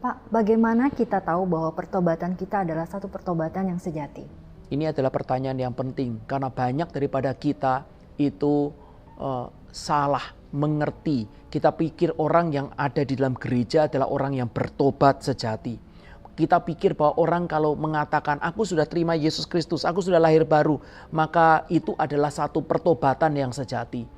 Pak, bagaimana kita tahu bahwa pertobatan kita adalah satu pertobatan yang sejati? Ini adalah pertanyaan yang penting karena banyak daripada kita itu salah mengerti. Kita pikir orang yang ada di dalam gereja adalah orang yang bertobat sejati. Kita pikir bahwa orang kalau mengatakan aku sudah terima Yesus Kristus, aku sudah lahir baru, maka itu adalah satu pertobatan yang sejati.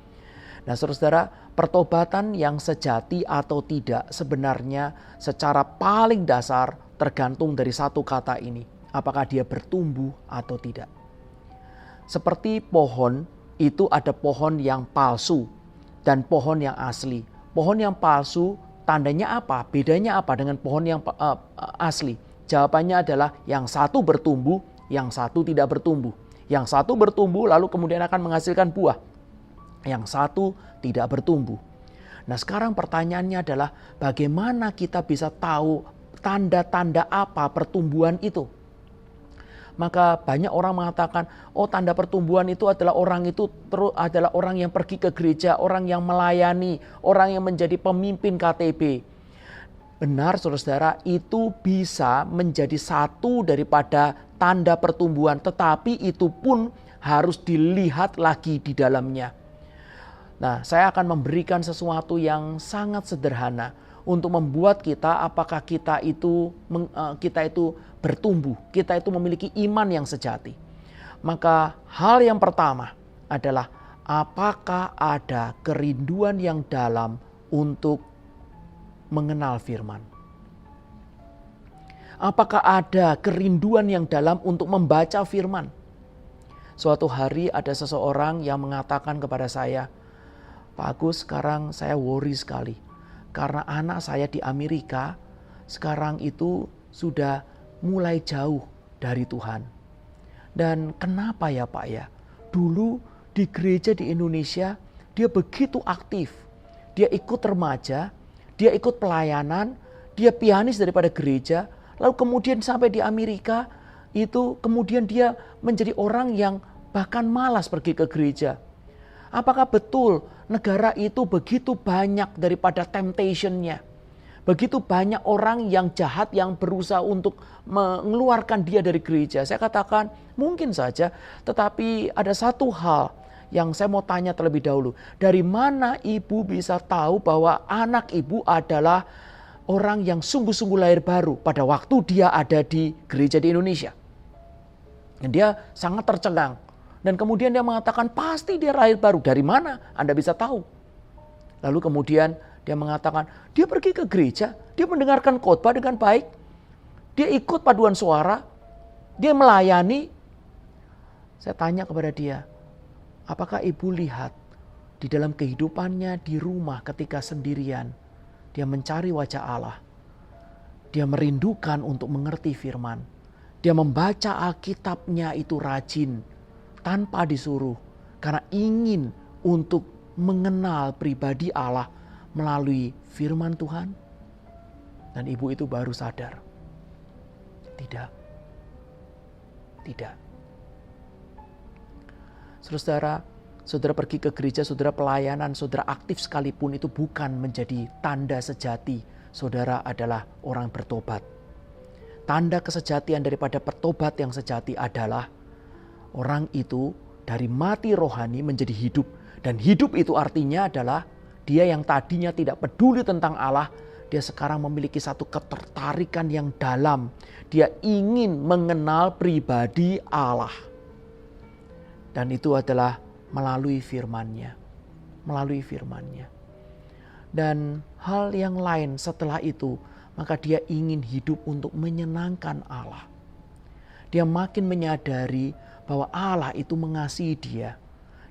Nah, saudara, pertobatan yang sejati atau tidak sebenarnya secara paling dasar tergantung dari satu kata ini. Apakah dia bertumbuh atau tidak. Seperti pohon, itu ada pohon yang palsu dan pohon yang asli. Pohon yang palsu tandanya apa? Bedanya apa dengan pohon yang asli? Jawabannya adalah yang satu bertumbuh, yang satu tidak bertumbuh. Yang satu bertumbuh lalu kemudian akan menghasilkan buah. Yang satu tidak bertumbuh. Nah, sekarang pertanyaannya adalah bagaimana kita bisa tahu tanda-tanda apa pertumbuhan itu? Maka banyak orang mengatakan, oh tanda pertumbuhan itu adalah orang yang pergi ke gereja, orang yang melayani, orang yang menjadi pemimpin KTB. Benar saudara-saudara, itu bisa menjadi satu daripada tanda pertumbuhan, tetapi itu pun harus dilihat lagi di dalamnya. Nah, saya akan memberikan sesuatu yang sangat sederhana untuk membuat kita apakah kita itu bertumbuh, kita itu memiliki iman yang sejati. Maka hal yang pertama adalah apakah ada kerinduan yang dalam untuk mengenal firman. Apakah ada kerinduan yang dalam untuk membaca firman. Suatu hari ada seseorang yang mengatakan kepada saya, Pak Agus, sekarang saya worry sekali. Karena anak saya di Amerika sekarang itu sudah mulai jauh dari Tuhan. Dan kenapa ya Pak ya? Dulu di gereja di Indonesia dia begitu aktif. Dia ikut remaja, dia ikut pelayanan, dia pianis daripada gereja. Lalu kemudian sampai di Amerika itu kemudian dia menjadi orang yang bahkan malas pergi ke gereja. Apakah betul negara itu begitu banyak daripada temptation-nya? Begitu banyak orang yang jahat yang berusaha untuk mengeluarkan dia dari gereja. Saya katakan mungkin saja, tetapi ada satu hal yang saya mau tanya terlebih dahulu. Dari mana ibu bisa tahu bahwa anak ibu adalah orang yang sungguh-sungguh lahir baru pada waktu dia ada di gereja di Indonesia? Dan dia sangat tercengang. Dan kemudian dia mengatakan pasti dia lahir baru. Dari mana Anda bisa tahu? Lalu kemudian dia mengatakan dia pergi ke gereja. Dia mendengarkan khotbah dengan baik. Dia ikut paduan suara. Dia melayani. Saya tanya kepada dia, apakah ibu lihat di dalam kehidupannya di rumah ketika sendirian. Dia mencari wajah Allah. Dia merindukan untuk mengerti firman. Dia membaca Alkitabnya itu rajin. Tanpa disuruh, karena ingin untuk mengenal pribadi Allah melalui firman Tuhan. Dan ibu itu baru sadar. Tidak. Saudara pergi ke gereja, saudara pelayanan, saudara aktif sekalipun itu bukan menjadi tanda sejati. Saudara adalah orang bertobat. Tanda kesejatian daripada pertobat yang sejati adalah orang itu dari mati rohani menjadi hidup. Dan hidup itu artinya adalah dia yang tadinya tidak peduli tentang Allah, dia sekarang memiliki satu ketertarikan yang dalam. Dia ingin mengenal pribadi Allah. Dan itu adalah melalui firman-Nya. Dan hal yang lain setelah itu, maka dia ingin hidup untuk menyenangkan Allah. Dia makin menyadari bahwa Allah itu mengasihi dia.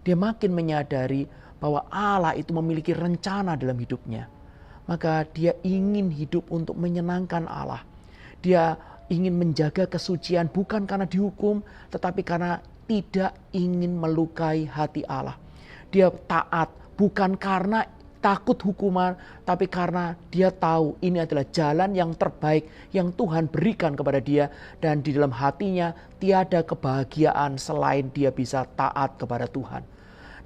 Dia makin menyadari bahwa Allah itu memiliki rencana dalam hidupnya. Maka dia ingin hidup untuk menyenangkan Allah. Dia ingin menjaga kesucian bukan karena dihukum, tetapi karena tidak ingin melukai hati Allah. Dia taat bukan karena takut hukuman, tapi karena dia tahu ini adalah jalan yang terbaik yang Tuhan berikan kepada dia. Dan di dalam hatinya tiada kebahagiaan selain dia bisa taat kepada Tuhan.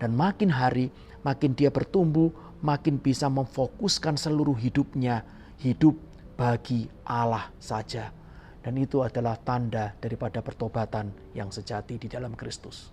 Dan makin hari makin dia bertumbuh, makin bisa memfokuskan seluruh hidupnya. Hidup bagi Allah saja. Dan itu adalah tanda daripada pertobatan yang sejati di dalam Kristus.